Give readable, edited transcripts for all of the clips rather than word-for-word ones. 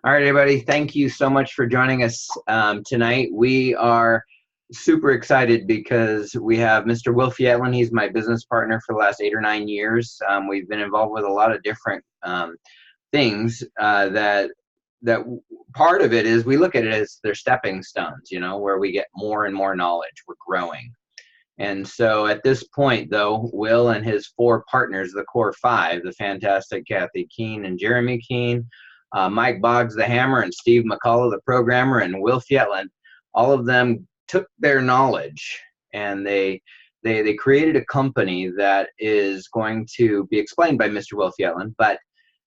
All right, everybody. Thank you so much for joining us tonight. We are super excited because we have Mr. Will Fjetland. He's my business partner for the last 8 or 9 years. We've been involved with a lot of different things that part of it is we look at it as they're stepping stones, where we get more and more knowledge. We're growing. And so at this point, though, Will and his 4 partners, the core 5, the fantastic Kathy Keene and Jeremy Keene, Mike Boggs, the hammer, and Steve McCullough, the programmer, and Will Fjetland, all of them took their knowledge and they created a company that is going to be explained by Mr. Will Fjetland. But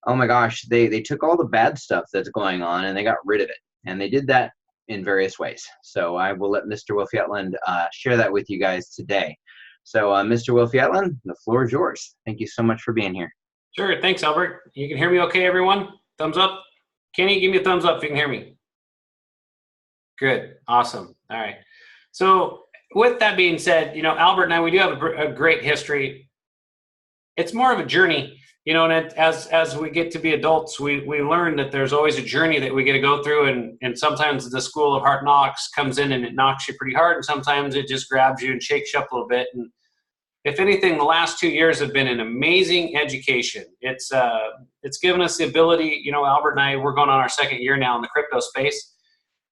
oh my gosh, they took all the bad stuff that's going on and they got rid of it. And they did that in various ways. So I will let Mr. Will Fjetland share that with you guys today. So Mr. Will Fjetland, the floor is yours. Thank you so much for being here. Sure. Thanks, Albert. You can hear me okay, everyone? Thumbs up. Kenny, give me a thumbs up if you can hear me. Good. Awesome. All right. So with that being said, Albert and I, we do have a great history. It's more of a journey, and as we get to be adults, we learn that there's always a journey that we get to go through. And sometimes the school of hard knocks comes in and it knocks you pretty hard. And sometimes it just grabs you and shakes you up a little bit. And if anything, the last 2 years have been an amazing education. It's given us the ability, Albert and I, we're going on our 2nd year now in the crypto space.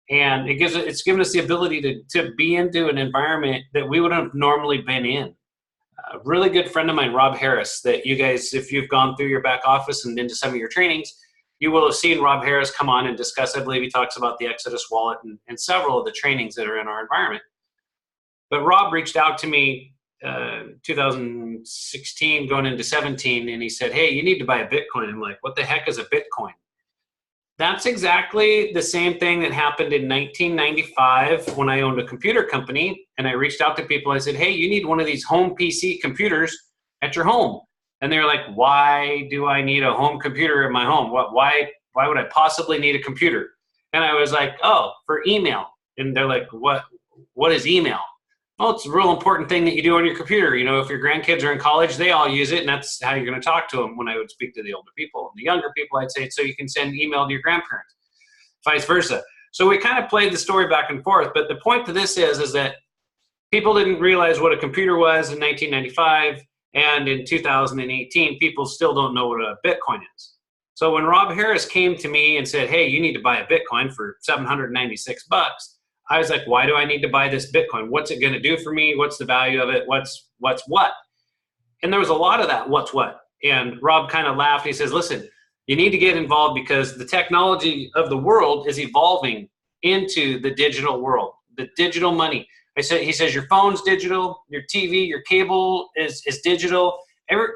And it's given us the ability to be into an environment that we wouldn't have normally been in. A really good friend of mine, Rob Harris, that you guys, if you've gone through your back office and into some of your trainings, you will have seen Rob Harris come on and discuss. I believe he talks about the Exodus wallet and several of the trainings that are in our environment. But Rob reached out to me 2016 going into 17, and he said, hey, you need to buy a Bitcoin. I'm like, what the heck is a Bitcoin? That's exactly the same thing that happened in 1995 when I owned a computer company, and I reached out to people. I said, hey, you need one of these home PC computers at your home. And they're like, why do I need a home computer in my home? Why would I possibly need a computer? And I was like, oh, for email. And they're like, what is email? Well, it's a real important thing that you do on your computer. If your grandkids are in college, they all use it, and that's how you're going to talk to them. When I would speak to the older people. The younger people, I'd say, so you can send email to your grandparents, vice versa. So we kind of played the story back and forth, but the point to this is that people didn't realize what a computer was in 1995, and in 2018, people still don't know what a Bitcoin is. So when Rob Harris came to me and said, hey, you need to buy a Bitcoin for $796, I was like, why do I need to buy this Bitcoin? What's it going to do for me? What's the value of it? What's what? And there was a lot of that, what's what. And Rob kind of laughed. He says, listen, you need to get involved because the technology of the world is evolving into the digital world, the digital money. He says, your phone's digital, your TV, your cable is digital.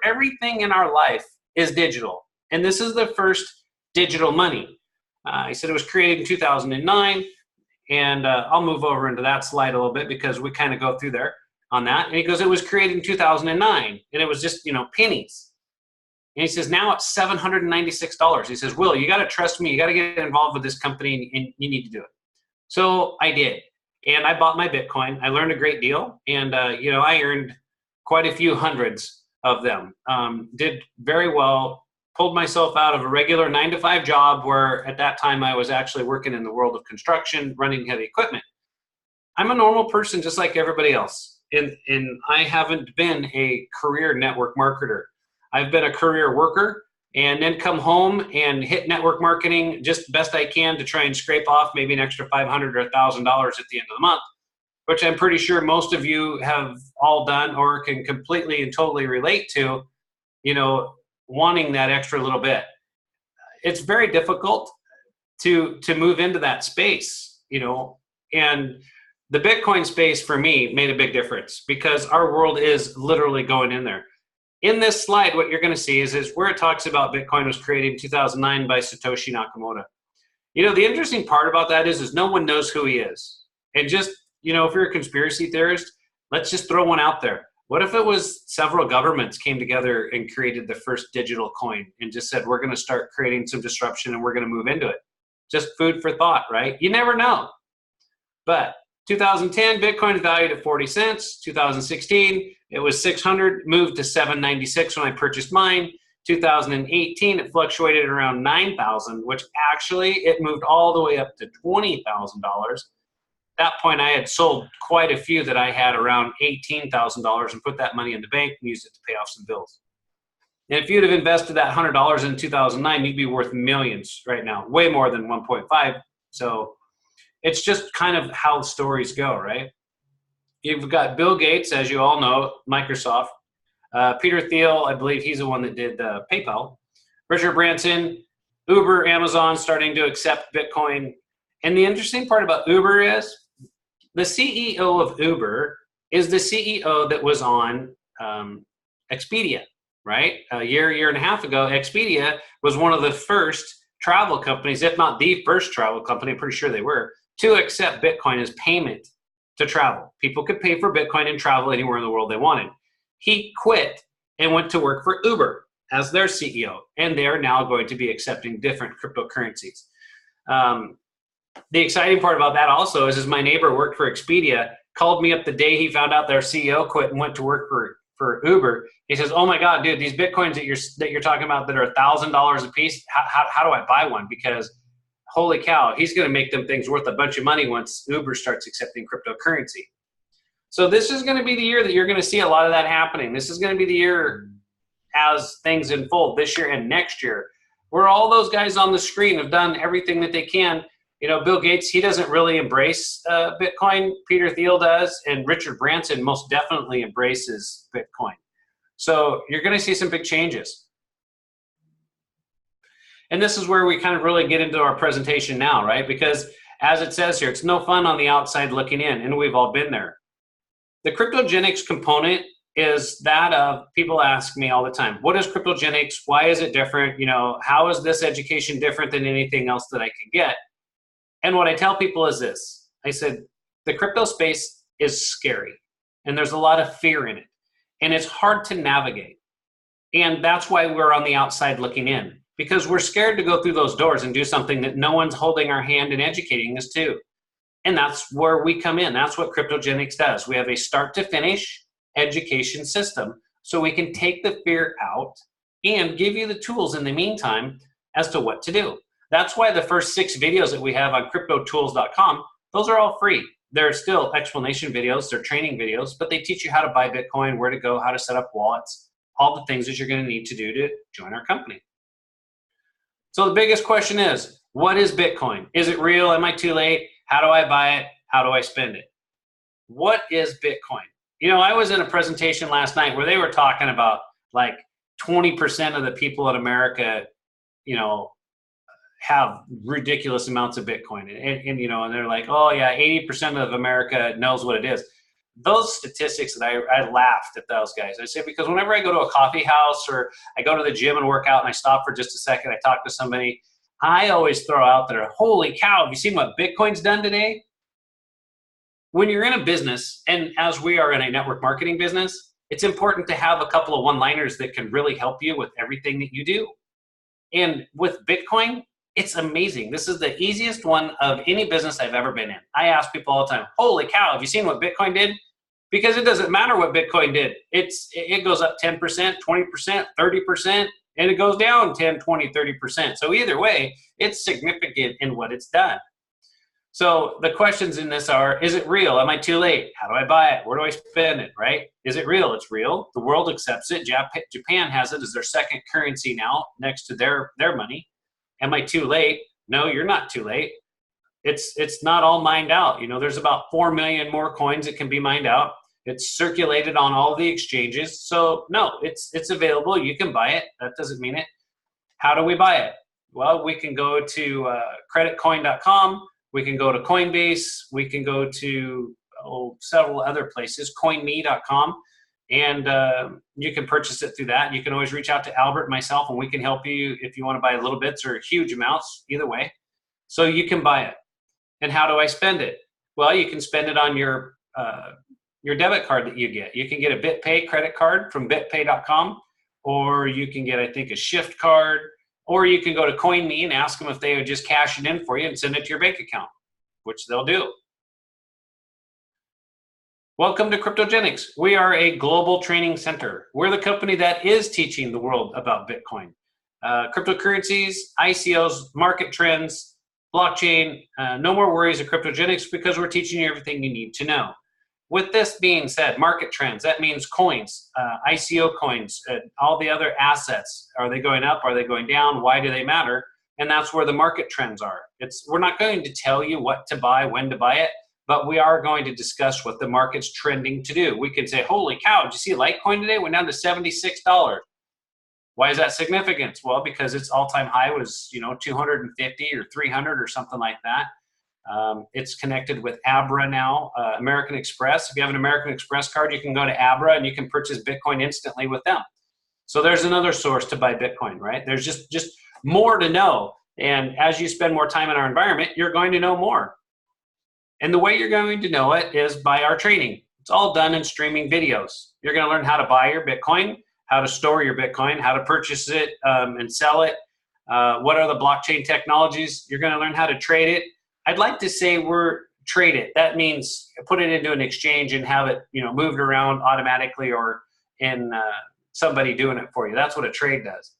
Everything in our life is digital. And this is the first digital money. He said it was created in 2009. And I'll move over into that slide a little bit because we kind of go through there on that. And he goes, it was created in 2009, and it was just, pennies. And he says, now it's $796. He says, Will, you got to trust me. You got to get involved with this company, and you need to do it. So I did. And I bought my Bitcoin. I learned a great deal. And, I earned quite a few hundreds of them. Did very well. Pulled myself out of a regular 9-to-5 job where at that time I was actually working in the world of construction, running heavy equipment. I'm a normal person just like everybody else. And I haven't been a career network marketer. I've been a career worker and then come home and hit network marketing just best I can to try and scrape off maybe an extra $500 or $1,000 at the end of the month, which I'm pretty sure most of you have all done or can completely and totally relate to, wanting that extra little bit. It's very difficult to move into that space, and the Bitcoin space for me made a big difference because our world is literally going in there. In this slide, what you're going to see is where it talks about Bitcoin was created in 2009 by Satoshi Nakamoto. The interesting part about that is no one knows who he is. And just, if you're a conspiracy theorist, let's just throw one out there. What if it was several governments came together and created the first digital coin and just said, we're going to start creating some disruption and we're going to move into it? Just food for thought, right? You never know. But 2010, Bitcoin is valued at 40 cents. 2016, it was 600, moved to 796 when I purchased mine. 2018, it fluctuated around 9,000, which actually it moved all the way up to $20,000. At that point, I had sold quite a few that I had around $18,000 and put that money in the bank and used it to pay off some bills. And if you'd have invested that $100 in 2009, you'd be worth millions right now, way more than 1.5. So it's just kind of how stories go, right? You've got Bill Gates, as you all know, Microsoft. Peter Thiel, I believe he's the one that did PayPal. Richard Branson, Uber, Amazon starting to accept Bitcoin. And the interesting part about Uber is the CEO of Uber is the CEO that was on Expedia, right? A year and a half ago, Expedia was one of the first travel companies, if not the first travel company, I'm pretty sure they were, to accept Bitcoin as payment to travel. People could pay for Bitcoin and travel anywhere in the world they wanted. He quit and went to work for Uber as their CEO, and they're now going to be accepting different cryptocurrencies. The exciting part about that also is my neighbor worked for Expedia, called me up the day he found out their CEO quit and went to work for Uber. He says, "Oh my God, dude, these Bitcoins that you're talking about that are $1,000 a piece, how do I buy one? Because holy cow, he's going to make them things worth a bunch of money once Uber starts accepting cryptocurrency." So this is going to be the year that you're going to see a lot of that happening. This is going to be the year as things unfold this year and next year, where all those guys on the screen have done everything that they can. You know, Bill Gates, he doesn't really embrace Bitcoin. Peter Thiel does, and Richard Branson most definitely embraces Bitcoin. So you're going to see some big changes. And this is where we kind of really get into our presentation now, right? Because as it says here, it's no fun on the outside looking in, and we've all been there. The cryptogenics component is that of people ask me all the time, what is cryptogenics? Why is it different? You know, how is this education different than anything else that I can get? And what I tell people is this. I said, the crypto space is scary, and there's a lot of fear in it, and it's hard to navigate. And that's why we're on the outside looking in, because we're scared to go through those doors and do something that no one's holding our hand and educating us to. And that's where we come in. That's what cryptogenics does. We have a start to finish education system so we can take the fear out and give you the tools in the meantime as to what to do. That's why the first 6 videos that we have on cryptotools.com, those are all free. They're still explanation videos, they're training videos, but they teach you how to buy Bitcoin, where to go, how to set up wallets, all the things that you're going to need to do to join our company. So the biggest question is, what is Bitcoin? Is it real? Am I too late? How do I buy it? How do I spend it? What is Bitcoin? You know, I was in a presentation last night where they were talking about like 20% of the people in America, you know, have ridiculous amounts of Bitcoin. And you know, and they're like, oh yeah, 80% of America knows what it is. Those statistics that I laughed at those guys. I said, because whenever I go to a coffee house or I go to the gym and work out and I stop for just a second, I talk to somebody, I always throw out there, holy cow, have you seen what Bitcoin's done today? When you're in a business, and as we are in a network marketing business, it's important to have a couple of one-liners that can really help you with everything that you do. And with Bitcoin, it's amazing. This is the easiest one of any business I've ever been in. I ask people all the time, holy cow, have you seen what Bitcoin did? Because it doesn't matter what Bitcoin did. It goes up 10%, 20%, 30%, and it goes down 10, 20, 30%. So either way, it's significant in what it's done. So the questions in this are, is it real? Am I too late? How do I buy it? Where do I spend it, right? Is it real? It's real. The world accepts it. Japan has it as their second currency now next to their money. Am I too late? No, you're not too late. It's not all mined out. You know, there's about 4 million more coins that can be mined out. It's circulated on all the exchanges. So no, it's available. You can buy it. That doesn't mean it. How do we buy it? Well, we can go to creditcoin.com. We can go to Coinbase. We can go to several other places, coinme.com. And you can purchase it through that. You can always reach out to Albert and myself, and we can help you if you want to buy little bits or huge amounts, either way. So you can buy it. And how do I spend it? Well, you can spend it on your debit card that you get. You can get a BitPay credit card from bitpay.com, or you can get, I think, a Shift card, or you can go to CoinMe and ask them if they would just cash it in for you and send it to your bank account, which they'll do. Welcome to Cryptogenics. We are a global training center. We're the company that is teaching the world about Bitcoin, cryptocurrencies, ICOs, market trends, blockchain. No more worries at Cryptogenics because we're teaching you everything you need to know. With this being said, market trends, that means coins, ICO coins, all the other assets. Are they going up? Are they going down? Why do they matter? And that's where the market trends are. We're not going to tell you what to buy, when to buy it, but we are going to discuss what the market's trending to do. We can say, holy cow, did you see Litecoin today? Went down to $76. Why is that significant? Well, because its all-time high was 250 or 300 or something like that. It's connected with Abra now, American Express. If you have an American Express card, you can go to Abra and you can purchase Bitcoin instantly with them. So there's another source to buy Bitcoin, right? There's just more to know. And as you spend more time in our environment, you're going to know more. And the way you're going to know it is by our training. It's all done in streaming videos. You're going to learn how to buy your Bitcoin, how to store your Bitcoin, how to purchase it and sell it. What are the blockchain technologies? You're going to learn how to trade it. I'd like to say trade it. That means put it into an exchange and have it, moved around automatically or in somebody doing it for you. That's what a trade does.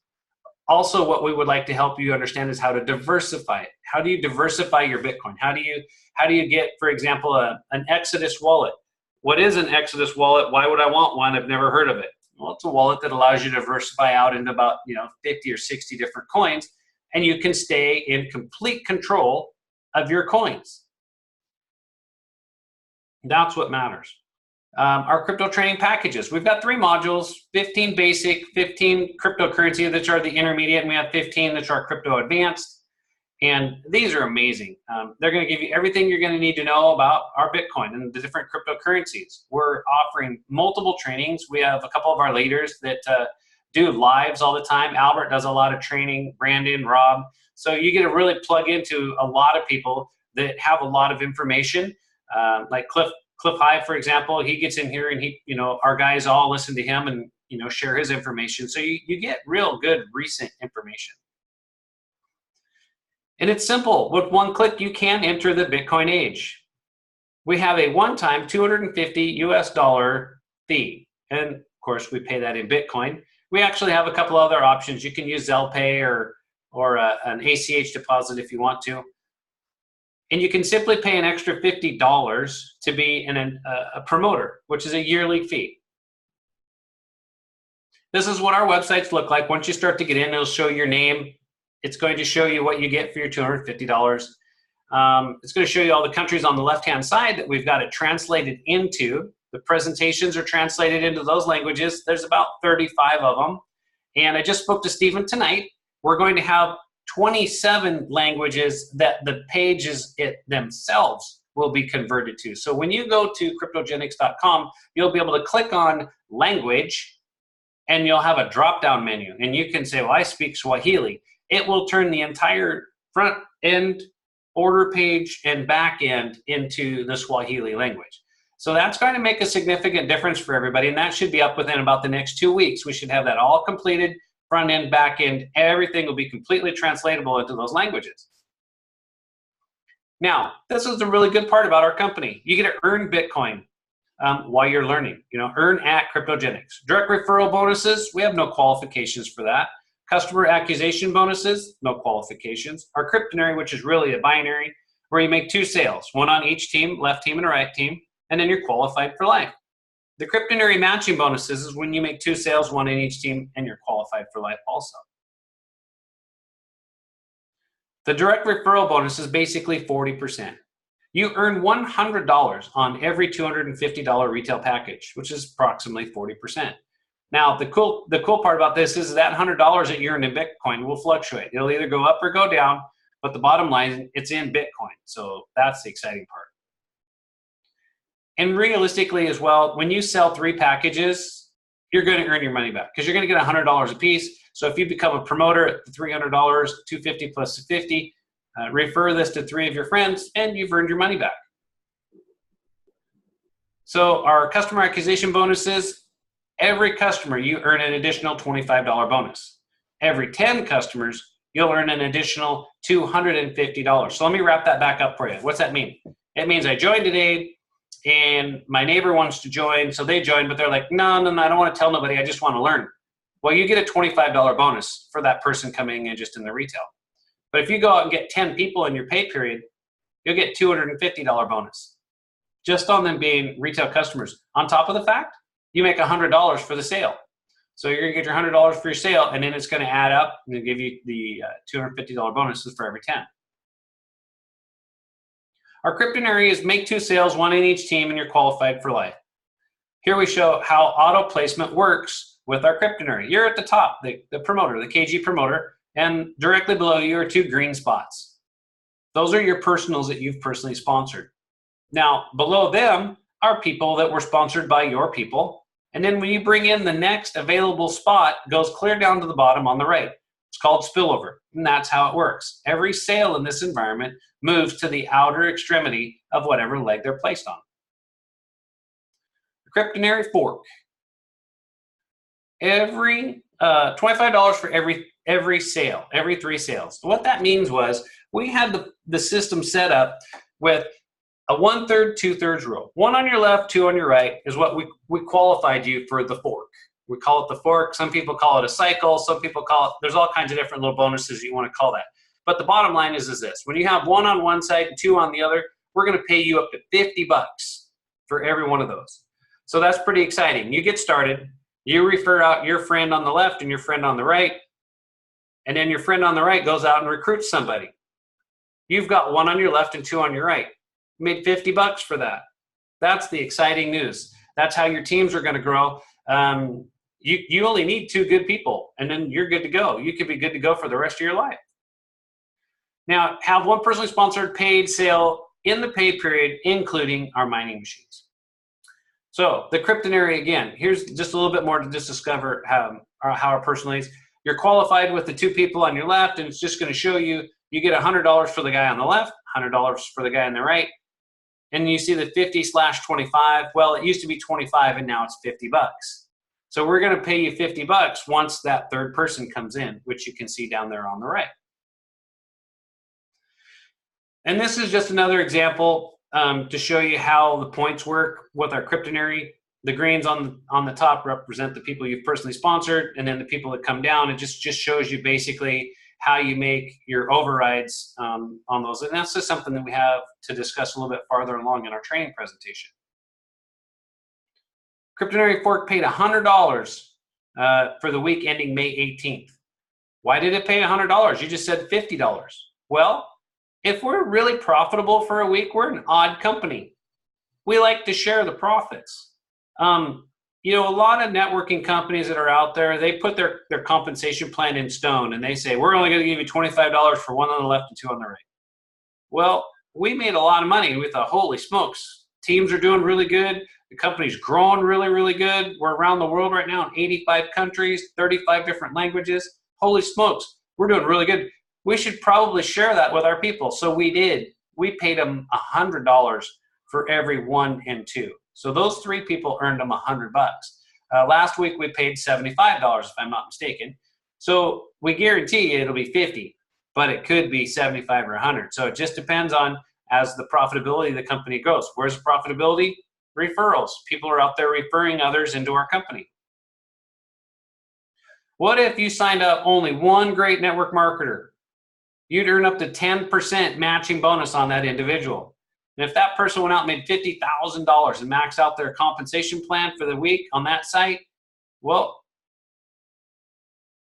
Also, what we would like to help you understand is how to diversify it. How do you diversify your Bitcoin? How do you get, for example, an Exodus wallet? What is an Exodus wallet? Why would I want one? I've never heard of it. Well, it's a wallet that allows you to diversify out into about 50 or 60 different coins, and you can stay in complete control of your coins. That's what matters. Our crypto training packages. We've got 3 modules, 15 basic, 15 cryptocurrency that are the intermediate, and we have 15 that are crypto advanced. And these are amazing. They're going to give you everything you're going to need to know about our Bitcoin and the different cryptocurrencies. We're offering multiple trainings. We have a couple of our leaders that do lives all the time. Albert does a lot of training, Brandon, Rob. So you get to really plug into a lot of people that have a lot of information, like Cliff High, for example. He gets in here and our guys all listen to him and share his information. So you get real good recent information. And it's simple. With one click, you can enter the Bitcoin age. We have a one-time $250 fee. And of course, we pay that in Bitcoin. We actually have a couple other options. You can use Zelle Pay or an ACH deposit if you want to. And you can simply pay an extra $50 to be a promoter, which is a yearly fee. This is what our websites look like. Once you start to get in, it'll show your name. It's going to show you what you get for your $250. It's going to show you all the countries on the left-hand side that we've got it translated into. The presentations are translated into those languages. There's about 35 of them. And I just spoke to Stephen tonight. We're going to have 27 languages that the pages themselves will be converted to. So when you go to cryptogenics.com, you'll be able to click on language and you'll have a drop-down menu. And you can say, well, I speak Swahili. It will turn the entire front end, order page, and back end into the Swahili language. So that's going to make a significant difference for everybody, and that should be up within about the next 2 weeks. We should have that all completed, front end, back end, everything will be completely translatable into those languages. Now, this is the really good part about our company. You get to earn Bitcoin while you're learning. Earn at Cryptogenics. Direct referral bonuses, we have no qualifications for that. Customer acquisition bonuses, no qualifications. Our cryptonary, which is really a binary, where you make 2 sales, one on each team, left team and right team, and then you're qualified for life. The cryptonary matching bonuses is when you make 2 sales, one in each team, and you're qualified for life also. The direct referral bonus is basically 40%. You earn $100 on every $250 retail package, which is approximately 40%. Now, the cool part about this is that $100 that you earn in Bitcoin will fluctuate. It'll either go up or go down, but the bottom line, it's in Bitcoin. So that's the exciting part. And realistically as well, when you sell 3 packages, you're going to earn your money back because you're going to get $100 a piece. So if you become a promoter at the $300, $250 plus $50, refer this to 3 of your friends, and you've earned your money back. So our customer acquisition bonuses, every customer, you earn an additional $25 bonus. Every 10 customers, you'll earn an additional $250. So let me wrap that back up for you. What's that mean? It means I joined today, and my neighbor wants to join, so they join, but they're like, no, no, no, I don't want to tell nobody. I just want to learn. Well, you get a $25 bonus for that person coming in just in the retail. But if you go out and get 10 people in your pay period, you'll get $250 bonus just on them being retail customers. On top of the fact, you make $100 for the sale. So you're going to get your $100 for your sale, and then it's going to add up and give you the $250 bonuses for every 10. Our cryptonary is make 2 sales, 1 in each team, and you're qualified for life. Here we show how auto placement works with our cryptonary. You're at the top, the promoter, the KG promoter, and directly below you are 2 green spots. Those are your personals that you've personally sponsored. Now, below them are people that were sponsored by your people. And then when you bring in the next available spot, it goes clear down to the bottom on the right. It's called spillover, and that's how it works. Every sale in this environment moves to the outer extremity of whatever leg they're placed on. The cryptonary fork. Every $25 for every sale, every 3 sales. What that means was we had the system set up with a 1/3, 2/3 rule. 1 on your left, 2 on your right is what we qualified you for the fork. We call it the fork. Some people call it a cycle. Some people call it, there's all kinds of different little bonuses you want to call that. But the bottom line is this. When you have 1 on one side and 2 on the other, we're going to pay you up to $50 for every one of those. So that's pretty exciting. You get started. You refer out your friend on the left and your friend on the right. And then your friend on the right goes out and recruits somebody. You've got 1 on your left and 2 on your right. You made $50 for that. That's the exciting news. That's how your teams are going to grow. You only need 2 good people, and then you're good to go. You could be good to go for the rest of your life. Now, have 1 personally sponsored paid sale in the pay period, including our mining machines. So the cryptonary, again, here's just a little bit more to just discover how our personal is. You're qualified with the 2 people on your left, and it's just going to show you, you get $100 for the guy on the left, $100 for the guy on the right. And you see the 50/25. Well, it used to be 25 and now it's $50. So we're going to pay you $50 once that 3rd person comes in, which you can see down there on the right. And this is just another example to show you how the points work with our cryptonary. The greens on the top represent the people you've personally sponsored, and then the people that come down, it just shows you basically how you make your overrides on those. And that's just something that we have to discuss a little bit farther along in our training presentation. Cryptonary fork paid $100 for the week ending May 18th. Why did it pay $100? You just said $50. Well, if we're really profitable for a week, we're an odd company. We like to share the profits. You know, a lot of networking companies that are out there, they put their compensation plan in stone, and they say, we're only going to give you $25 for 1 on the left and 2 on the right. Well, we made a lot of money. We thought, holy smokes, teams are doing really good. The company's growing really, really good. We're around the world right now in 85 countries, 35 different languages. Holy smokes, we're doing really good. We should probably share that with our people. So we did. We paid them $100 for every 1 and 2. So those 3 people earned them $100. Last week we paid $75, if I'm not mistaken. So we guarantee you it'll be 50, but it could be 75 or 100. So it just depends on as the profitability of the company grows. Where's the profitability? Referrals. People are out there referring others into our company. What if you signed up only 1 great network marketer? You'd earn up to 10% matching bonus on that individual. And if that person went out and made $50,000 and maxed out their compensation plan for the week on that site, well,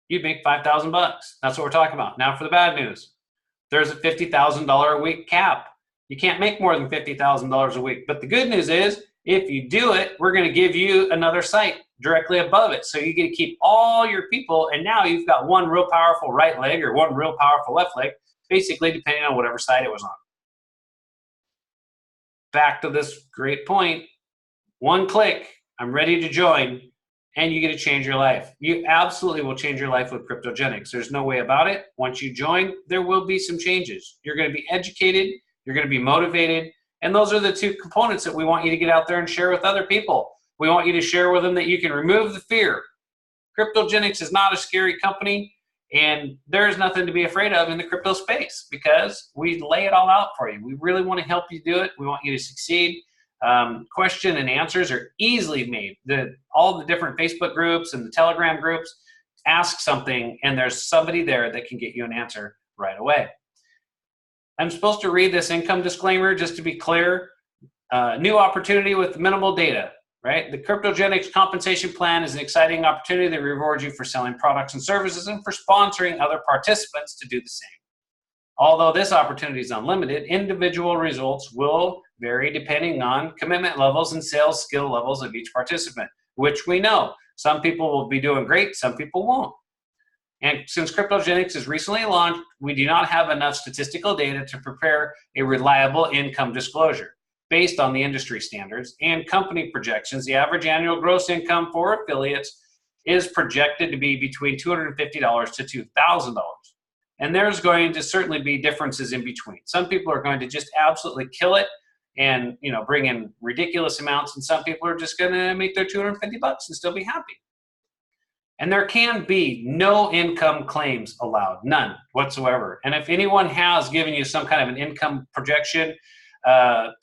you'd make $5,000. That's what we're talking about. Now for the bad news. There's a $50,000 a week cap. You can't make more than $50,000 a week. But the good news is, if you do it, we're going to give you another site directly above it. So you get to keep all your people, and now you've got 1 real powerful right leg or 1 real powerful left leg, basically depending on whatever side it was on. Back to this great point, 1 click, I'm ready to join, and you get to change your life. You absolutely will change your life with Cryptogenics. There's no way about it. Once you join, there will be some changes. You're going to be educated, you're going to be motivated, and those are the 2 components that we want you to get out there and share with other people. We want you to share with them that you can remove the fear. Cryptogenics is not a scary company, and there's nothing to be afraid of in the crypto space because we lay it all out for you. We really want to help you do it. We want you to succeed. question and answers are easily made. All the different Facebook groups and the Telegram groups, ask something and there's somebody there that can get you an answer right away. I'm supposed to read this income disclaimer just to be clear. New opportunity with minimal data, right? The Cryptogenics compensation plan is an exciting opportunity that rewards you for selling products and services and for sponsoring other participants to do the same. Although this opportunity is unlimited, individual results will vary depending on commitment levels and sales skill levels of each participant, which we know. Some people will be doing great, some people won't. And since Cryptogenics is recently launched, we do not have enough statistical data to prepare a reliable income disclosure. Based on the industry standards and company projections, the average annual gross income for affiliates is projected to be between $250 to $2,000. And there's going to certainly be differences in between. Some people are going to just absolutely kill it and bring in ridiculous amounts, and some people are just going to make their $250 and still be happy. And there can be no income claims allowed, none whatsoever. And if anyone has given you some kind of an income projection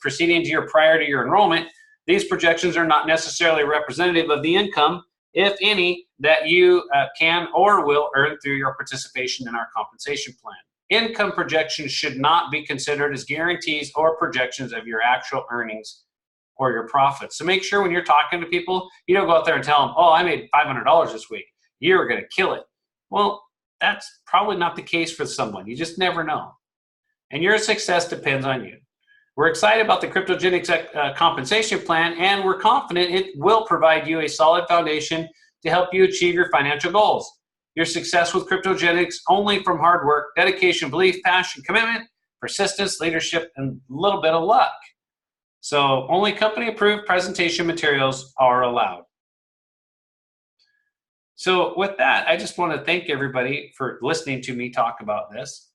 proceeding prior to your enrollment, these projections are not necessarily representative of the income, if any, that you can or will earn through your participation in our compensation plan. Income projections should not be considered as guarantees or projections of your actual earnings or your profits. So make sure when you're talking to people, you don't go out there and tell them, oh, I made $500 this week. You're going to kill it. Well, that's probably not the case for someone. You just never know. And your success depends on you. We're excited about the Cryptogenics compensation plan, and we're confident it will provide you a solid foundation to help you achieve your financial goals. Your success with Cryptogenics only from hard work, dedication, belief, passion, commitment, persistence, leadership, and a little bit of luck. So only company-approved presentation materials are allowed. So with that, I just want to thank everybody for listening to me talk about this.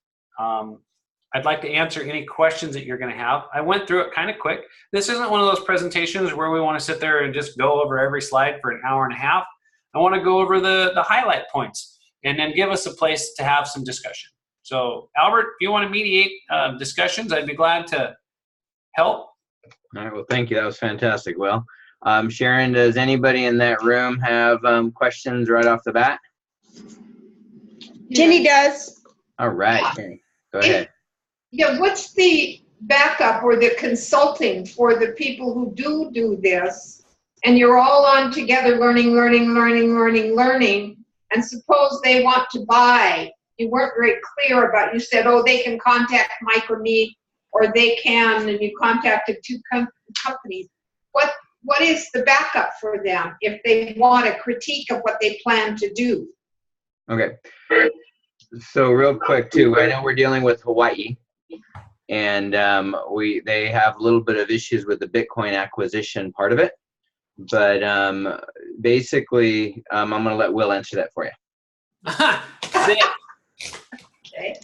I'd like to answer any questions that you're going to have. I went through it kind of quick. This isn't one of those presentations where we want to sit there and just go over every slide for an hour and a half. I want to go over the highlight points and then give us a place to have some discussion. So Albert, if you want to mediate discussions, I'd be glad to help. All right, well, thank you. That was fantastic, Will. Sharon, does anybody in that room have questions right off the bat? Jenny does. All right, Jenny, go ahead. Yeah, what's the backup or the consulting for the people who do this, and you're all on together learning, and suppose they want to buy. You weren't very clear about, you said, oh, they can contact Mike or me, or they can, and you contacted two companies. What is the backup for them if they want a critique of what they plan to do? Okay. So real quick too, I know we're dealing with Hawaii, and they have a little bit of issues with the Bitcoin acquisition part of it, but basically I'm going to let Will answer that for you. Okay.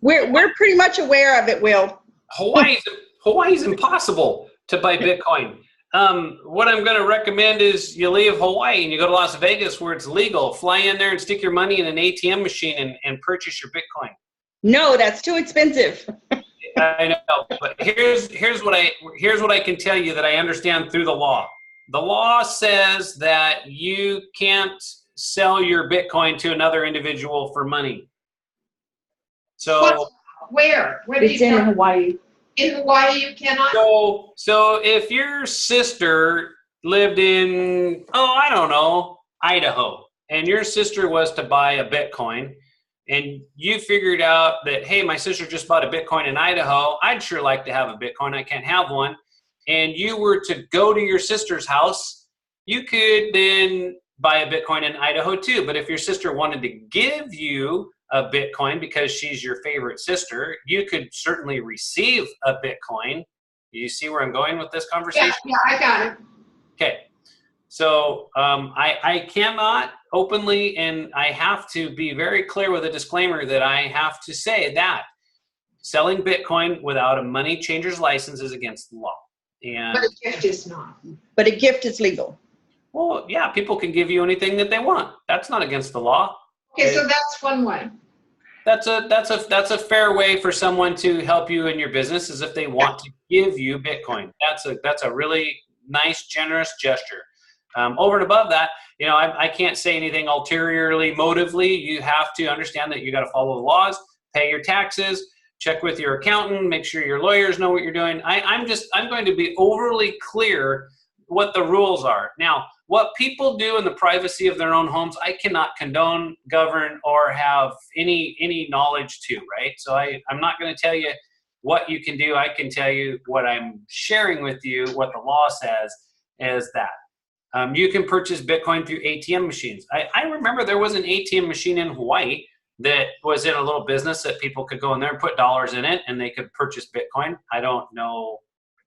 We're pretty much aware of it, Will. Hawaii's impossible to buy Bitcoin. What I'm going to recommend is you leave Hawaii and you go to Las Vegas where it's legal. Fly in there and stick your money in an ATM machine and purchase your Bitcoin. No, that's too expensive. I know, but here's what I can tell you that I understand through the law. The law says that you can't sell your Bitcoin to another individual for money. So where? It's in Hawaii. In Hawaii, you cannot. So if your sister lived in, I don't know, Idaho, and your sister was to buy a Bitcoin, and you figured out that, hey, my sister just bought a Bitcoin in Idaho, I'd sure like to have a Bitcoin, I can't have one, and you were to go to your sister's house, you could then buy a Bitcoin in Idaho too. But if your sister wanted to give you a Bitcoin because she's your favorite sister, you could certainly receive a Bitcoin. You see where I'm going with this conversation? Yeah, I got it. Okay. So I cannot openly, and I have to be very clear with a disclaimer that I have to say that selling Bitcoin without a money changer's license is against the law. And But a gift is not. But a gift is legal. well, yeah, people can give you anything that they want. That's not against the law. Okay, so that's one way. That's a fair way for someone to help you in your business, is if they want to give you Bitcoin. That's a really nice, generous gesture. Over and above that, you know, I can't say anything ulteriorly, motively. You have to understand that you got to follow the laws, pay your taxes, check with your accountant, make sure your lawyers know what you're doing. I'm going to be overly clear what the rules are. Now, what people do in the privacy of their own homes, I cannot condone, govern, or have any knowledge to, right? So I'm not going to tell you what you can do. I can tell you what I'm sharing with you, what the law says is that. You can purchase Bitcoin through ATM machines. I remember there was an ATM machine in Hawaii that was in a little business that people could go in there and put dollars in it and they could purchase Bitcoin. I don't know.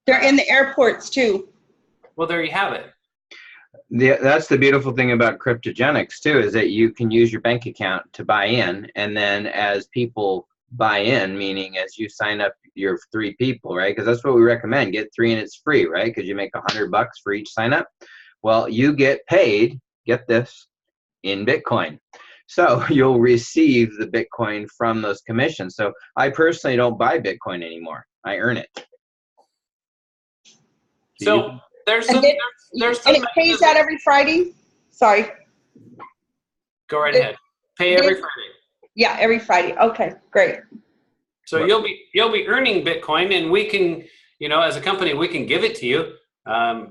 They're in the airports too. Well, there you have it. That's the beautiful thing about cryptogenics too, is that you can use your bank account to buy in, and then as people buy in, meaning as you sign up your 3 people, right? Because that's what we recommend. Get 3 and it's free, right? Because you make $100 for each sign up. Well, you get paid, get this, in Bitcoin. So you'll receive the Bitcoin from those commissions. So I personally don't buy Bitcoin anymore. I earn it. So there's And some and it pays out every Friday? Sorry. Go right ahead. Pay every Friday. Yeah, every Friday. Okay, great. So you'll be earning Bitcoin, and we can, you know, as a company, we can give it to you.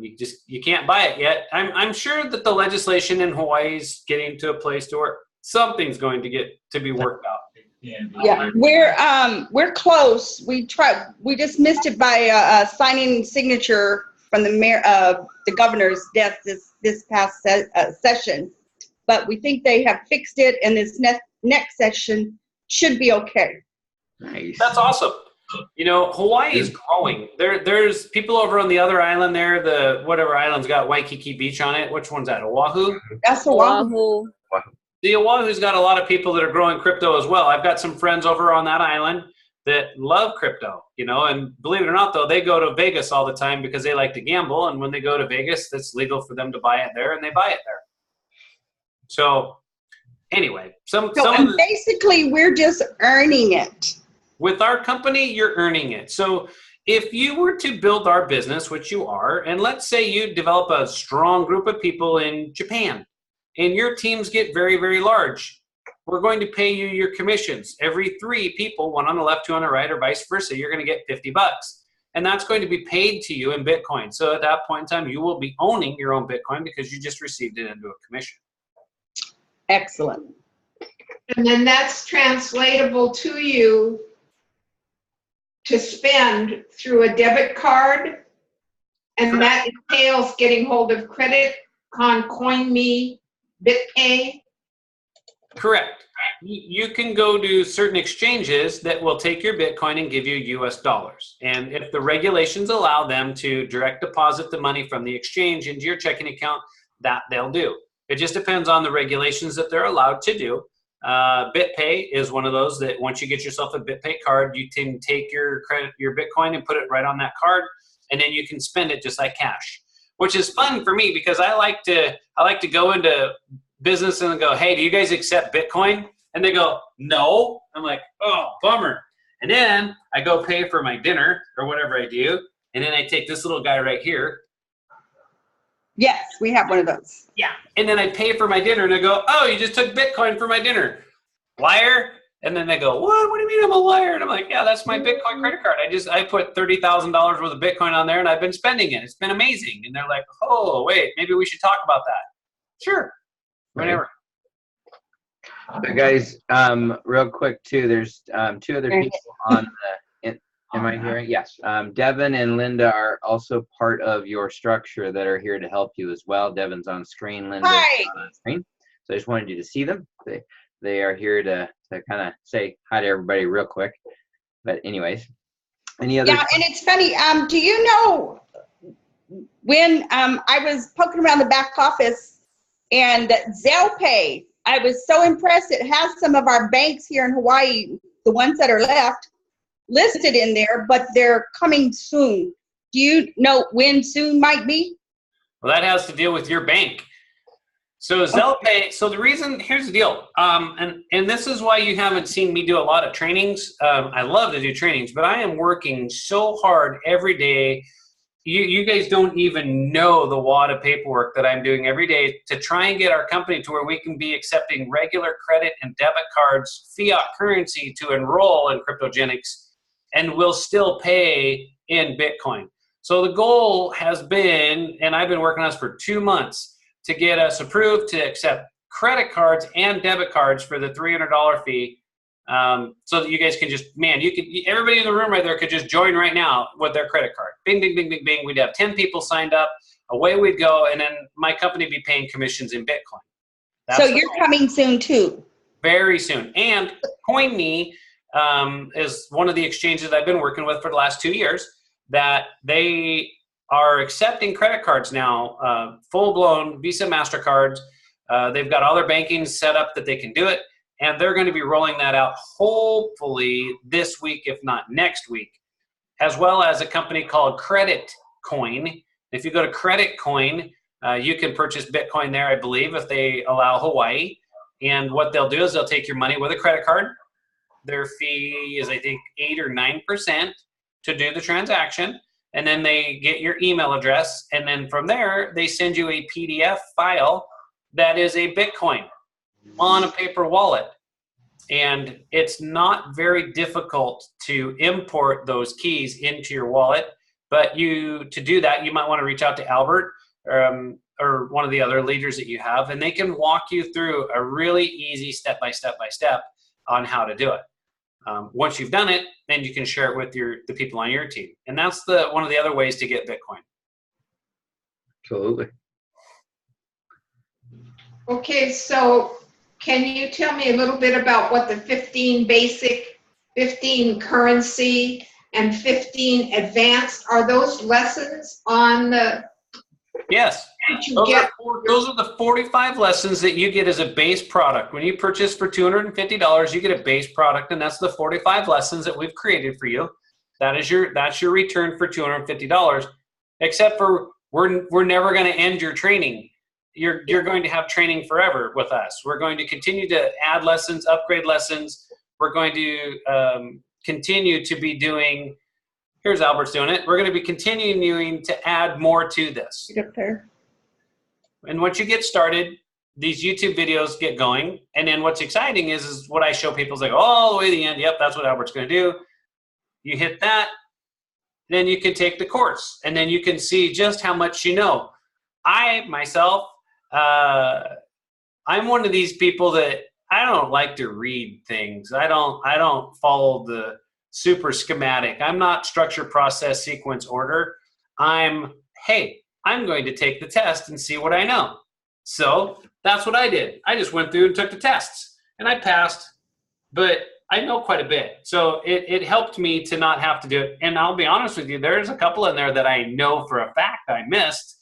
You can't buy it yet. I'm sure that the legislation in Hawaii is getting to a place to where something's going to get to be worked out. Yeah, we're close. We just missed it by signing signature from the mayor, the governor's desk this past session. But we think they have fixed it, and this next session should be okay. Nice. That's awesome. You know, Hawaii is growing. There's people over on the other island there, the whatever island's got Waikiki Beach on it. Which one's that? Oahu? That's Oahu. The Oahu's got a lot of people that are growing crypto as well. I've got some friends over on that island that love crypto, you know, and believe it or not, though, they go to Vegas all the time because they like to gamble. And when they go to Vegas, it's legal for them to buy it there, and they buy it there. So anyway, Basically, we're just earning it. With our company, you're earning it. So if you were to build our business, which you are, and let's say you develop a strong group of people in Japan, and your teams get very, very large, we're going to pay you your commissions. Every 3 people, 1 on the left, 2 on the right, or vice versa, you're going to get $50. And that's going to be paid to you in Bitcoin. So at that point in time, you will be owning your own Bitcoin because you just received it into a commission. Excellent. And then that's translatable to you to spend through a debit card, and that entails getting hold of Credit Con, CoinMe, BitPay. Correct. You can go to certain exchanges that will take your Bitcoin and give you US dollars. And if the regulations allow them to direct deposit the money from the exchange into your checking account, that they'll do. It just depends on the regulations that they're allowed to do. BitPay is one of those that once you get yourself a BitPay card, you can take your Bitcoin and put it right on that card, and then you can spend it just like cash, which is fun for me because I like to go into business and go, hey, do you guys accept Bitcoin? And they go, no. I'm like, oh, bummer. And then I go pay for my dinner or whatever I do, and then I take this little guy right here. Yes, we have one of those. Yeah. And then I pay for my dinner and I go, oh, you just took Bitcoin for my dinner. Liar. And then they go, what? What do you mean I'm a liar? And I'm like, yeah, that's my Bitcoin credit card. I put $30,000 worth of Bitcoin on there and I've been spending it. It's been amazing. And they're like, oh, wait, maybe we should talk about that. Sure. Whatever. So guys, real quick too, there's 2 other people on the, am I hearing? Yes. Devin and Linda are also part of your structure that are here to help you as well. Devin's on screen, Linda's on screen. So I just wanted you to see them. They are here to kind of say hi to everybody real quick. But anyways, any other? Yeah, and it's funny. Do you know when I was poking around the back office and Zelle Pay, I was so impressed. It has some of our banks here in Hawaii, the ones that are left, listed in there, but they're coming soon. Do you know when soon might be? Well, that has to deal with your bank. So ZellePay, so the reason, here's the deal, and this is why you haven't seen me do a lot of trainings. I love to do trainings, but I am working so hard every day. You guys don't even know the wad of paperwork that I'm doing every day to try and get our company to where we can be accepting regular credit and debit cards, fiat currency to enroll in cryptogenics, and we'll still pay in Bitcoin. So the goal has been, and I've been working on this for 2 months, to get us approved to accept credit cards and debit cards for the $300 fee, so that you guys can just, man, everybody in the room right there could just join right now with their credit card. Bing, bing, bing, bing, bing. We'd have 10 people signed up. Away we'd go, and then my company would be paying commissions in Bitcoin. So you're coming soon too. Very soon. And CoinMe is one of the exchanges I've been working with for the last 2 years, that they are accepting credit cards now, full-blown Visa, MasterCards. They've got all their banking set up that they can do it, and they're going to be rolling that out hopefully this week, if not next week, as well as a company called Credit Coin. If you go to Credit Coin, you can purchase Bitcoin there, I believe, if they allow Hawaii. And what they'll do is they'll take your money with a credit card. Their fee is, I think, 8 or 9% to do the transaction. And then they get your email address, and then from there, they send you a PDF file that is a Bitcoin on a paper wallet. And it's not very difficult to import those keys into your wallet, but to do that, you might want to reach out to Albert or one of the other leaders that you have, and they can walk you through a really easy step-by-step on how to do it. Once you've done it, then you can share it with the people on your team. And that's one of the other ways to get Bitcoin. Absolutely. Okay, so can you tell me a little bit about what the 15 basic, 15 currency, and 15 advanced, are those lessons on the... Yes. Those are the 45 lessons that you get as a base product. When you purchase for $250, you get a base product, and that's the 45 lessons that we've created for you. That's your return for $250. Except for we're never going to end your training. You're going to have training forever with us. We're going to continue to add lessons, upgrade lessons. We're going to continue to be doing. Here's Albert's doing it. We're going to be continuing to add more to this. Get up there. And once you get started, these YouTube videos get going. And then what's exciting is what I show people is like all the way to the end. Yep, that's what Albert's going to do. You hit that, then you can take the course. And then you can see just how much you know. I, myself, I'm one of these people that I don't like to read things. I don't follow the super schematic. I'm not structure, process, sequence, order. Hey, I'm going to take the test and see what I know. So that's what I did. I just went through and took the tests, and I passed, but I know quite a bit. So it helped me to not have to do it. And I'll be honest with you, there's a couple in there that I know for a fact I missed.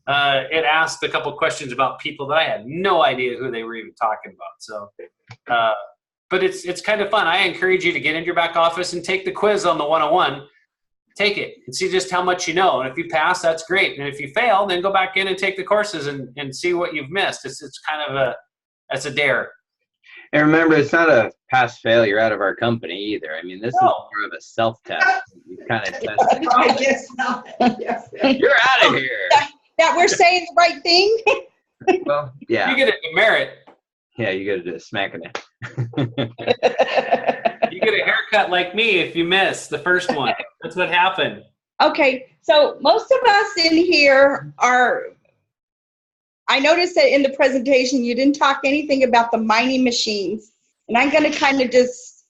It asked a couple questions about people that I had no idea who they were even talking about. So, but it's kind of fun. I encourage you to get into your back office and take the quiz on the 101. Take it and see just how much you know. And if you pass, that's great. And if you fail, then go back in and take the courses and see what you've missed. It's kind of that's a dare. And remember, it's not a pass fail. You're out of our company either. I mean, this is more of a self-test. You kind of test. I guess not. Yes. You're out of here. That we're saying the right thing? Well, yeah. You get a demerit. Yeah, you got to do a smacking it. You get a haircut like me if you miss the first one. That's what happened. Okay, so most of us in here I noticed that in the presentation you didn't talk anything about the mining machines. And I'm going to kind of just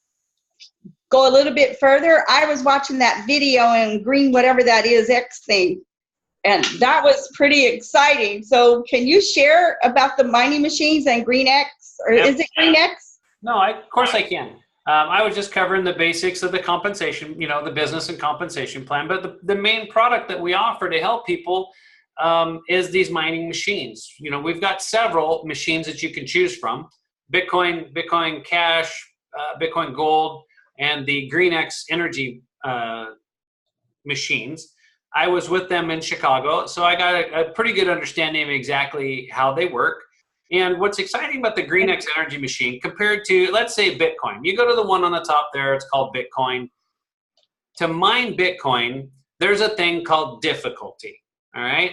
go a little bit further. I was watching that video in green, whatever that is, X thing. And that was pretty exciting. So can you share about the mining machines and Green X? Or Yep. is it Green X? No, of course I can. I was just covering the basics of the compensation, the business and compensation plan. But the main product that we offer to help people is these mining machines. We've got several machines that you can choose from. Bitcoin Cash, Bitcoin Gold, and the Green X Energy machines. I was with them in Chicago, so I got a pretty good understanding of exactly how they work. And what's exciting about the GreenX Energy Machine compared to, let's say, Bitcoin. You go to the one on the top there, it's called Bitcoin. To mine Bitcoin, there's a thing called difficulty, all right?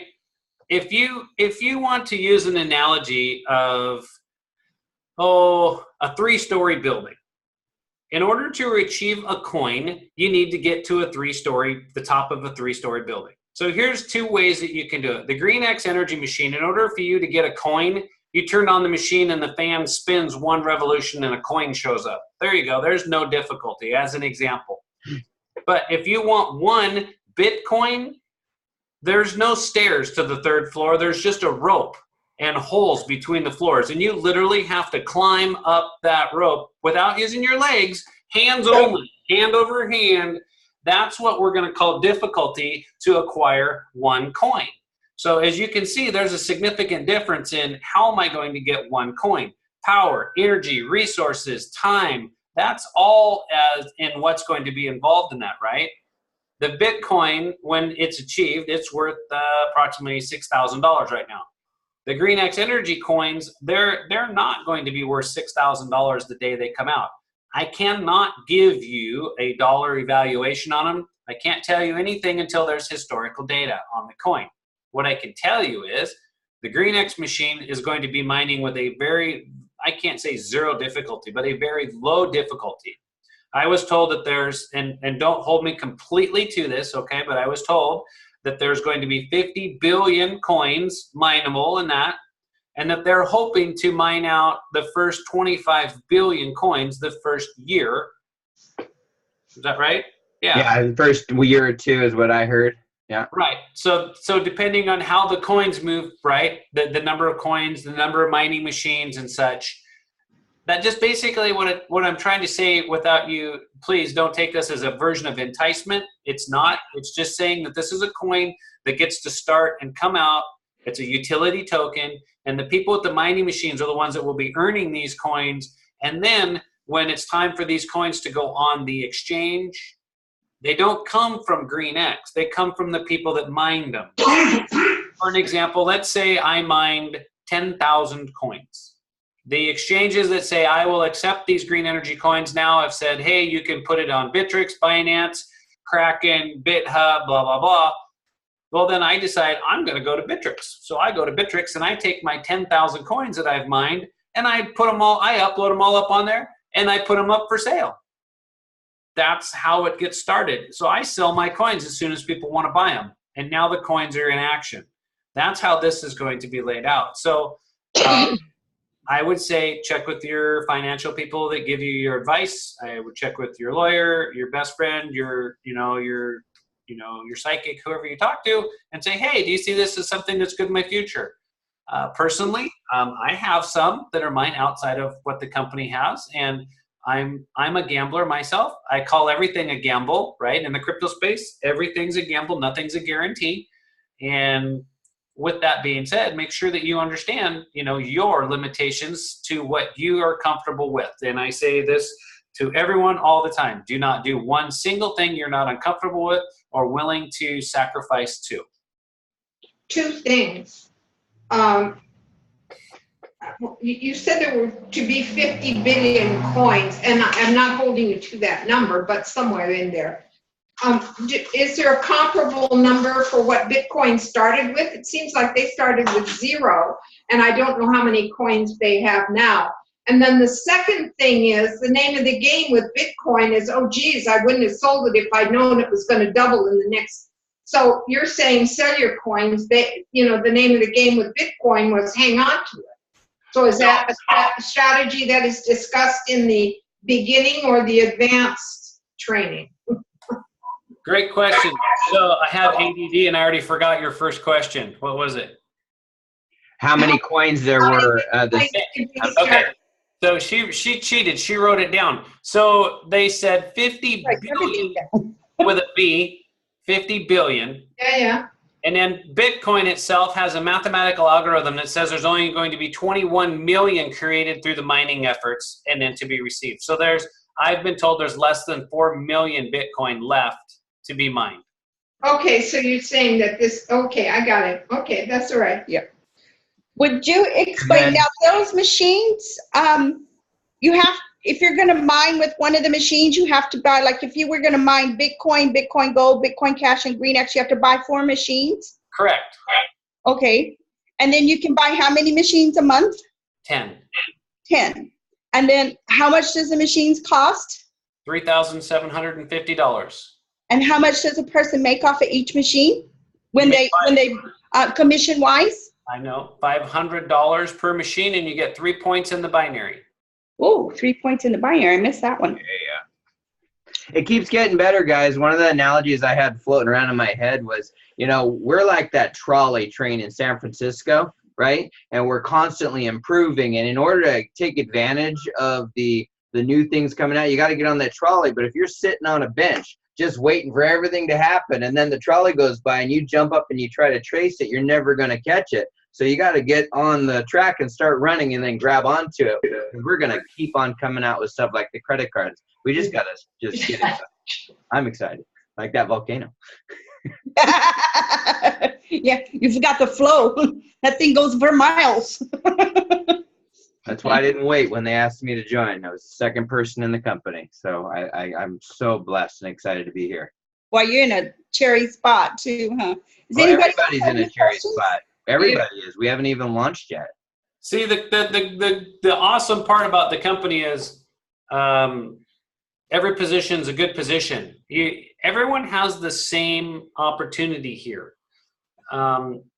If you want to use an analogy of, a 3-story building, in order to achieve a coin, you need to get to the top of a 3-story building. So here's 2 ways that you can do it. The GreenX Energy Machine, in order for you to get a coin, you turn on the machine and the fan spins 1 revolution and a coin shows up. There you go. There's no difficulty, as an example. But if you want 1 Bitcoin, there's no stairs to the 3rd floor. There's just a rope and holes between the floors. And you literally have to climb up that rope without using your legs, hands only, hand over hand. That's what we're going to call difficulty to acquire 1 coin. So as you can see, there's a significant difference in how am I going to get 1 coin. Power, energy, resources, time, that's all as in what's going to be involved in that, right? The Bitcoin, when it's achieved, it's worth approximately $6,000 right now. The GreenX Energy coins, they're not going to be worth $6,000 the day they come out. I cannot give you a dollar evaluation on them. I can't tell you anything until there's historical data on the coin. What I can tell you is the GreenX machine is going to be mining with a very, I can't say 0 difficulty, but a very low difficulty. I was told that there's, and don't hold me completely to this, okay, but I was told that there's going to be 50 billion coins mineable in that, and that they're hoping to mine out the first 25 billion coins the first year. Is that right? Yeah. Yeah, the first year or 2 is what I heard. Yeah. Right. So depending on how the coins move, right, the number of coins, the number of mining machines and such, that just basically what I'm trying to say without you, please don't take this as a version of enticement. It's not. It's just saying that this is a coin that gets to start and come out. It's a utility token. And the people with the mining machines are the ones that will be earning these coins. And then when it's time for these coins to go on the exchange, they don't come from GreenX. They come from the people that mined them. For an example, let's say I mined 10,000 coins. The exchanges that say, I will accept these green energy coins now have said, hey, you can put it on Bittrex, Binance, Kraken, BitHub, blah, blah, blah. Well, then I decide I'm going to go to Bittrex. So I go to Bittrex and I take my 10,000 coins that I've mined and I upload them all up on there and I put them up for sale. That's how it gets started. So I sell my coins as soon as people want to buy them. And now the coins are in action. That's how this is going to be laid out. So I would say check with your financial people that give you your advice. I would check with your lawyer, your best friend, your psychic, whoever you talk to, and say, hey, do you see this as something that's good in my future? Personally, I have some that are mine outside of what the company has, and I'm a gambler myself. I call everything a gamble, right? In the crypto space, everything's a gamble, nothing's a guarantee. And with that being said, make sure that you understand, your limitations to what you are comfortable with. And I say this to everyone all the time. Do not do one single thing you're not uncomfortable with or willing to sacrifice to. 2 things. You said there were to be 50 billion coins, and I'm not holding you to that number, but somewhere in there. Is there a comparable number for what Bitcoin started with? It seems like they started with 0, and I don't know how many coins they have now. And then the second thing is the name of the game with Bitcoin is, oh, geez, I wouldn't have sold it if I'd known it was going to double in the next. So you're saying sell your coins. The name of the game with Bitcoin was hang on to it. So is that a strategy that is discussed in the beginning or the advanced training? Great question. So I have ADD and I already forgot your first question. What was it? How many coins there were? Okay. So she cheated. She wrote it down. So they said 50 billion with a B, 50 billion. Yeah. And then Bitcoin itself has a mathematical algorithm that says there's only going to be 21 million created through the mining efforts and then to be received. So I've been told there's less than 4 million Bitcoin left to be mined. Okay, so you're saying that okay, I got it. Okay, that's all right. Yep. Would you explain now those machines? You have, if you're going to mine with one of the machines, you have to buy, like if you were going to mine Bitcoin, Bitcoin Gold, Bitcoin Cash, and GreenX, you have to buy 4 machines? Correct. Okay. And then you can buy how many machines a month? 10. 10. And then how much does the machines cost? $3,750. And how much does a person make off of each machine when they commission wise? I know, $500 per machine, and you get 3 points in the binary. Oh, 3 points in the binary. I missed that one. Yeah. It keeps getting better, guys. One of the analogies I had floating around in my head was, you know, we're like that trolley train in San Francisco, right? And we're constantly improving. And in order to take advantage of the new things coming out, you got to get on that trolley. But if you're sitting on a bench just waiting for everything to happen, and then the trolley goes by and you jump up and you try to trace it, you're never going to catch it. So you got to get on the track and start running and then grab onto it. We're going to keep on coming out with stuff like the credit cards. We just got to just get it. I'm excited. Like that volcano. Yeah, you forgot the flow. That thing goes for miles. That's why I didn't wait when they asked me to join. I was the second person in the company. So I'm so blessed and excited to be here. Well, you're in a cherry spot too, huh? Everybody's in a cherry spot. Everybody is. We haven't even launched yet. See, the awesome part about the company is every position is a good position. Everyone has the same opportunity here.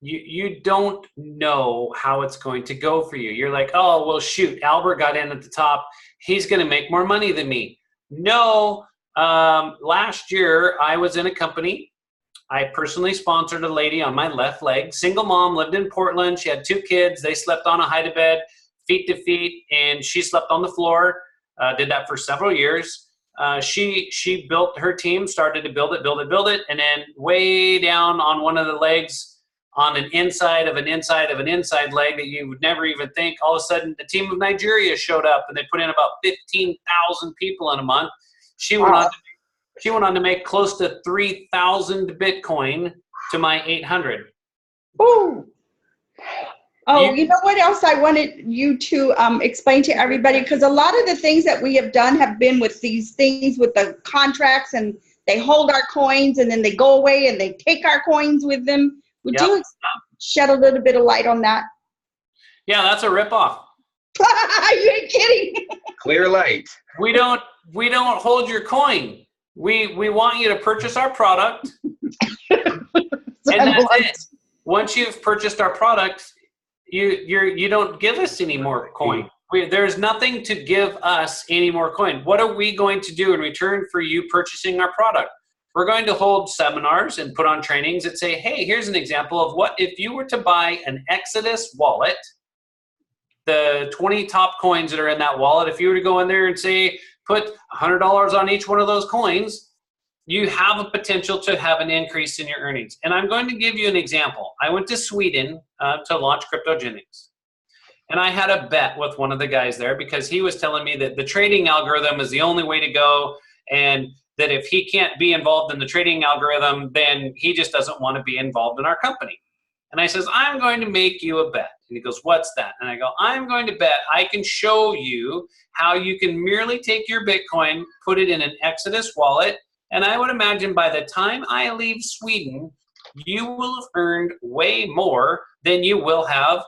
You don't know how it's going to go for you. You're like, oh, well, shoot, Albert got in at the top. He's going to make more money than me. No, last year I was in a company. I personally sponsored a lady on my left leg, single mom, lived in Portland. She had 2 kids. They slept on a hide-a-bed, feet to feet, and she slept on the floor. Did that for several years. She built her team, started to build it, and then way down on one of the legs, on an inside of an inside of an inside leg that you would never even think, all of a sudden the team of Nigeria showed up and they put in about 15,000 people in a month. She went on to make close to 3,000 Bitcoin to my 800. Ooh. Oh, you know what else I wanted you to explain to everybody? Because a lot of the things that we have done have been with these things with the contracts, and they hold our coins and then they go away and they take our coins with them. Would you shed a little bit of light on that? Yeah, that's a ripoff. You ain't kidding. Clear light. We don't hold your coin. We want you to purchase our product, and that's it. Once you've purchased our product, you don't give us any more coin. There's nothing to give us any more coin. What are we going to do in return for you purchasing our product? We're going to hold seminars and put on trainings that say, hey, here's an example of what if you were to buy an Exodus wallet, the 20 top coins that are in that wallet, if you were to go in there and say, put $100 on each one of those coins, you have a potential to have an increase in your earnings. And I'm going to give you an example. I went to Sweden to launch Cryptogenics. And I had a bet with one of the guys there because he was telling me that the trading algorithm is the only way to go, and that if he can't be involved in the trading algorithm, then he just doesn't want to be involved in our company. And I says, I'm going to make you a bet. And he goes, what's that? And I go, I'm going to bet I can show you how you can merely take your Bitcoin, put it in an Exodus wallet, and I would imagine by the time I leave Sweden, you will have earned way more than you will have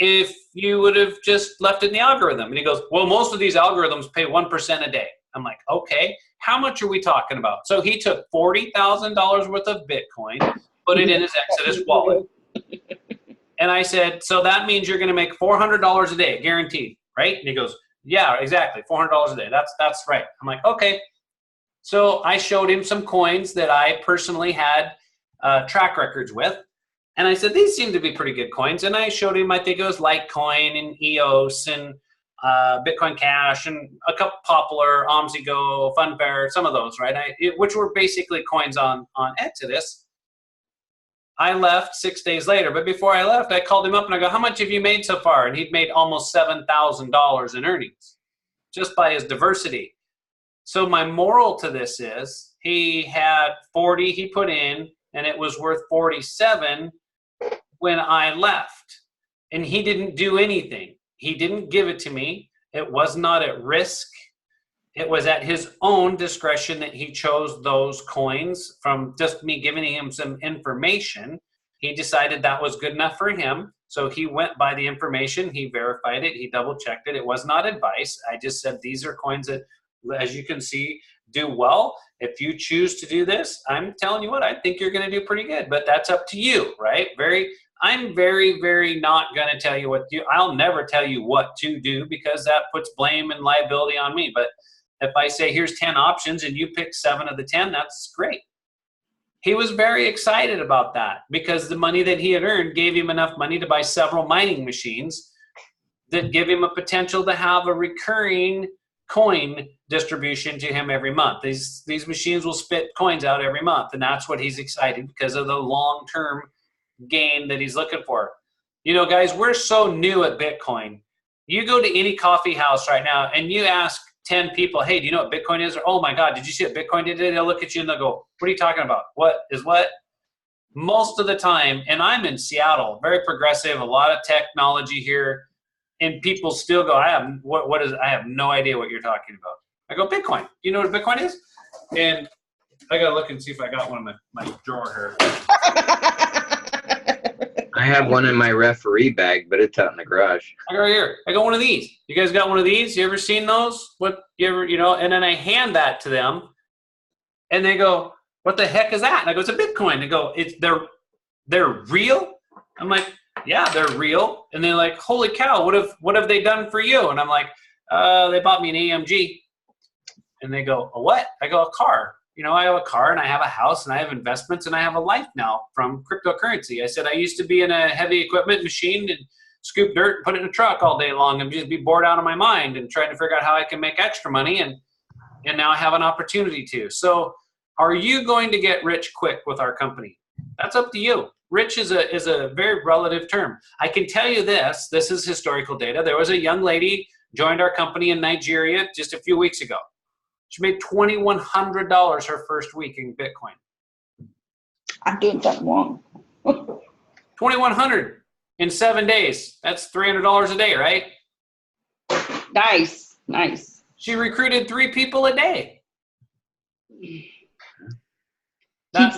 if you would have just left it in the algorithm. And he goes, well, most of these algorithms pay 1% a day. I'm like, okay, how much are we talking about? So he took $40,000 worth of Bitcoin, put it in his Exodus wallet. And I said, so that means you're going to make $400 a day, guaranteed, right? And he goes, yeah, exactly, $400 a day. That's right. I'm like, okay. So I showed him some coins that I personally had track records with. And I said, these seem to be pretty good coins. And I showed him, I think it was Litecoin and EOS and Bitcoin Cash and a couple Popular, OMSIGO, Funfair, some of those, right? Which were basically coins on Exodus. I left 6 days later, but before I left, I called him up and I go, how much have you made so far? And he'd made almost $7,000 in earnings just by his diversity. So my moral to this is he had 40 he put in and it was worth 47. when I left, and he didn't do anything. He didn't give it to me. It was not at risk. It was at his own discretion that he chose those coins from just me giving him some information. He decided that was good enough for him. So he went by the information. He verified it. He double checked it. It was not advice. I just said, these are coins that, as you can see, do well. If you choose to do this, I'm telling you what, I think you're going to do pretty good, but that's up to you, right? I'm very, very not going to tell you what to do. I'll never tell you what to do because that puts blame and liability on me. But if I say, here's 10 options and you pick 7 of the 10, that's great. He was very excited about that because the money that he had earned gave him enough money to buy several mining machines that give him a potential to have a recurring coin distribution to him every month. These machines will spit coins out every month, and that's what he's excited because of the long-term gain that he's looking for. You know, guys, we're so new at Bitcoin. You go to any coffee house right now and you ask 10 people, hey, do you know what Bitcoin is? Or, oh my God, did you see what Bitcoin did today? They'll look at you and they'll go, what are you talking about? What is what? Most of the time, and I'm in Seattle, very progressive, a lot of technology here, and people still go, I have no idea what you're talking about. I go, Bitcoin. You know what Bitcoin is? And I gotta look and see if I got one in my drawer here. I have one in my referee bag, but it's out in the garage. I got right here. I got one of these. You guys got one of these? You ever seen those? And then I hand that to them and they go, what the heck is that? And I go, it's a Bitcoin. They go, they're real? I'm like, yeah, they're real. And they're like, holy cow, what have they done for you? And I'm like, they bought me an AMG. And they go, a what? I go, a car. You know, I have a car and I have a house and I have investments and I have a life now from cryptocurrency. I said, I used to be in a heavy equipment machine and scoop dirt and put it in a truck all day long and just be bored out of my mind and trying to figure out how I can make extra money. And now I have an opportunity to. So are you going to get rich quick with our company? That's up to you. Rich is a very relative term. I can tell you this is historical data. There was a young lady joined our company in Nigeria just a few weeks ago. She made $2,100 her first week in Bitcoin. I did that wrong. $2,100 in 7 days. That's $300 a day, right? Nice, nice. She recruited 3 people a day. That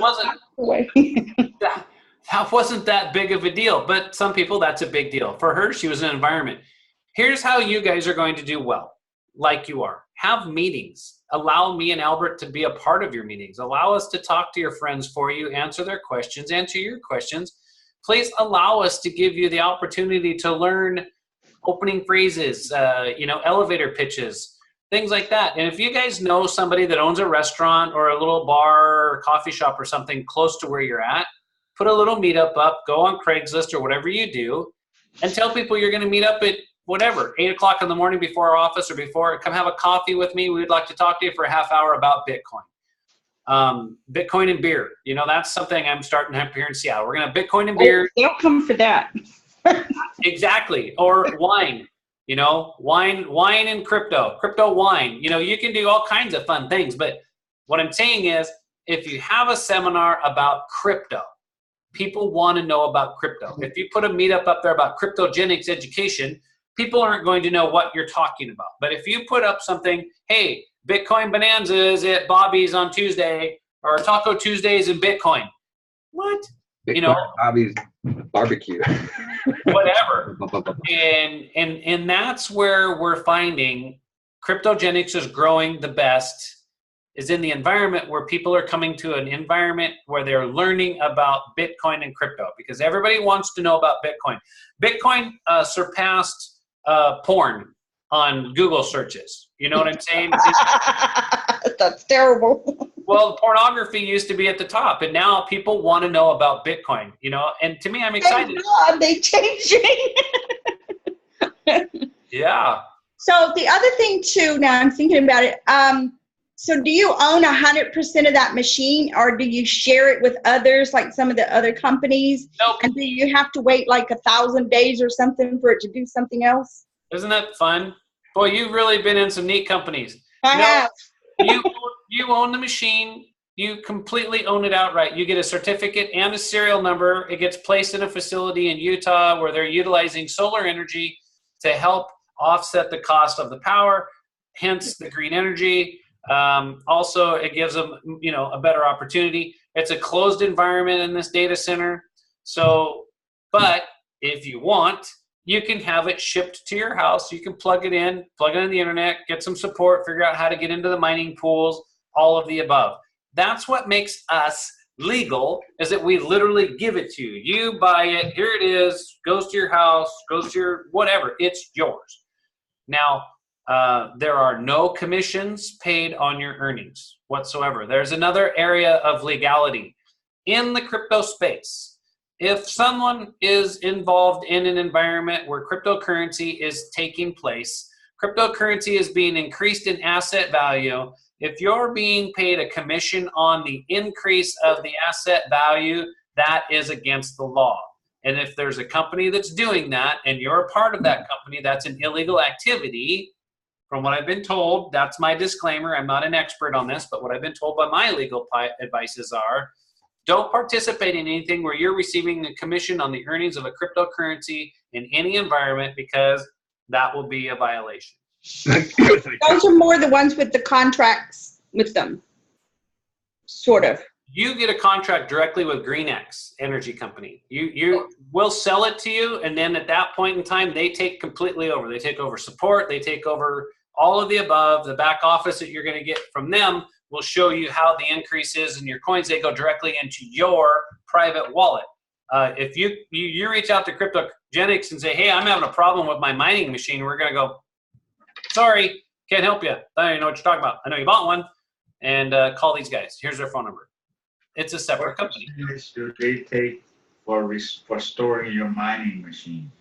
wasn't that big of a deal, but some people that's a big deal. For her, she was in an environment. Here's how you guys are going to do well, like you are. Have meetings. Allow me and Albert to be a part of your meetings. Allow us to talk to your friends for you, answer their questions, answer your questions. Please allow us to give you the opportunity to learn opening phrases, elevator pitches, things like that. And if you guys know somebody that owns a restaurant or a little bar or coffee shop or something close to where you're at, put a little meetup up, go on Craigslist or whatever you do, and tell people you're going to meet up at whatever, 8 o'clock in the morning before our office or before, come have a coffee with me. We'd like to talk to you for a half hour about Bitcoin. Bitcoin and beer. You know, that's something I'm starting to have here in Seattle. We're going to have Bitcoin and beer. They'll come for that. Exactly. Or wine, wine and crypto wine. You know, you can do all kinds of fun things. But what I'm saying is, if you have a seminar about crypto, people want to know about crypto. If you put a meetup up there about cryptogenics education, people aren't going to know what you're talking about. But if you put up something, hey, Bitcoin Bonanzas at Bobby's on Tuesday, or Taco Tuesdays in Bitcoin. What? Bitcoin, Bobby's barbecue. Whatever. And that's where we're finding cryptogenics is growing the best, is in the environment where people are coming to an environment where they're learning about Bitcoin and crypto, because everybody wants to know about Bitcoin. Bitcoin surpassed porn on Google searches. You know what I'm saying? That's terrible. Well, pornography used to be at the top, and now people want to know about Bitcoin, and to me, I'm excited. Thank God they changing. Yeah. So the other thing too, now I'm thinking about it, so do you own 100% of that machine, or do you share it with others, like some of the other companies? Nope. And do you have to wait like 1,000 days or something for it to do something else? Isn't that fun? Boy, you've really been in some neat companies. I have. You own the machine. You completely own it outright. You get a certificate and a serial number. It gets placed in a facility in Utah where they're utilizing solar energy to help offset the cost of the power, hence the green energy. Also, it gives them, a better opportunity. It's a closed environment in this data center. So, but if you want, you can have it shipped to your house. You can plug it in the internet, get some support, figure out how to get into the mining pools, all of the above. That's what makes us legal, is that we literally give it to you. You buy it, here it is, goes to your house, goes to your whatever, it's yours. Now, there are no commissions paid on your earnings whatsoever. There's another area of legality. In the crypto space, if someone is involved in an environment where cryptocurrency is taking place, cryptocurrency is being increased in asset value, if you're being paid a commission on the increase of the asset value, that is against the law. And if there's a company that's doing that and you're a part of that company, that's an illegal activity. From what I've been told, that's my disclaimer. I'm not an expert on this, but what I've been told by my legal advices are, don't participate in anything where you're receiving a commission on the earnings of a cryptocurrency in any environment, because that will be a violation. Those are more the ones with the contracts with them, sort of. You get a contract directly with GreenX Energy Company. You will sell it to you, and then at that point in time, they take completely over. They take over support. They take over all of the above. The back office that you're going to get from them will show you how the increase is in your coins. They go directly into your private wallet. If you reach out to Cryptogenics and say, hey, I'm having a problem with my mining machine, we're going to go, sorry, can't help you. I don't even know what you're talking about. I know you bought one, and call these guys. Here's their phone number. It's a separate company. What percentage do they take for storing your mining machine?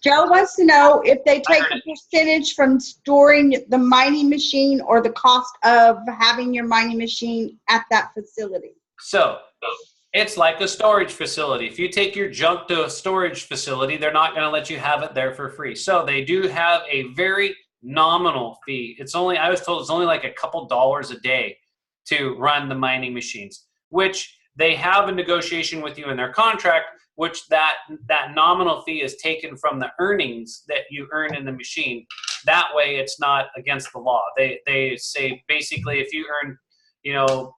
Joe wants to know if they take a percentage from storing the mining machine or the cost of having your mining machine at that facility. So it's like a storage facility. If you take your junk to a storage facility, they're not going to let you have it there for free. So they do have a very nominal fee. I was told it's only like a couple dollars a day to run the mining machines, which they have a negotiation with you in their contract, which that nominal fee is taken from the earnings that you earn in the machine. That way it's not against the law. They say basically if you earn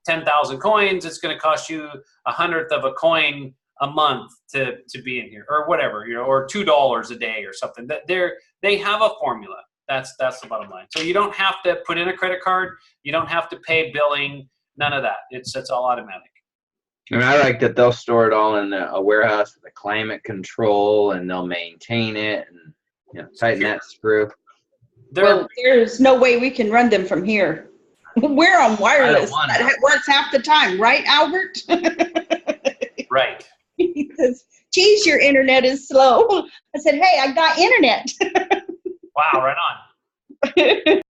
10,000 coins, it's going to cost you 1/100th of a coin a month to be in here, or whatever, or $2 a day or something. That they have a formula. That's the bottom line. So you don't have to put in a credit card. You don't have to pay billing. None of that. It's all automatic. And I like that they'll store it all in a warehouse with a climate control, and they'll maintain it and tighten that screw. Well, there's no way we can run them from here. We're on wireless. That works half the time, right, Albert? Right. He says, geez, your internet is slow. I said, hey, I got internet. Wow, right on.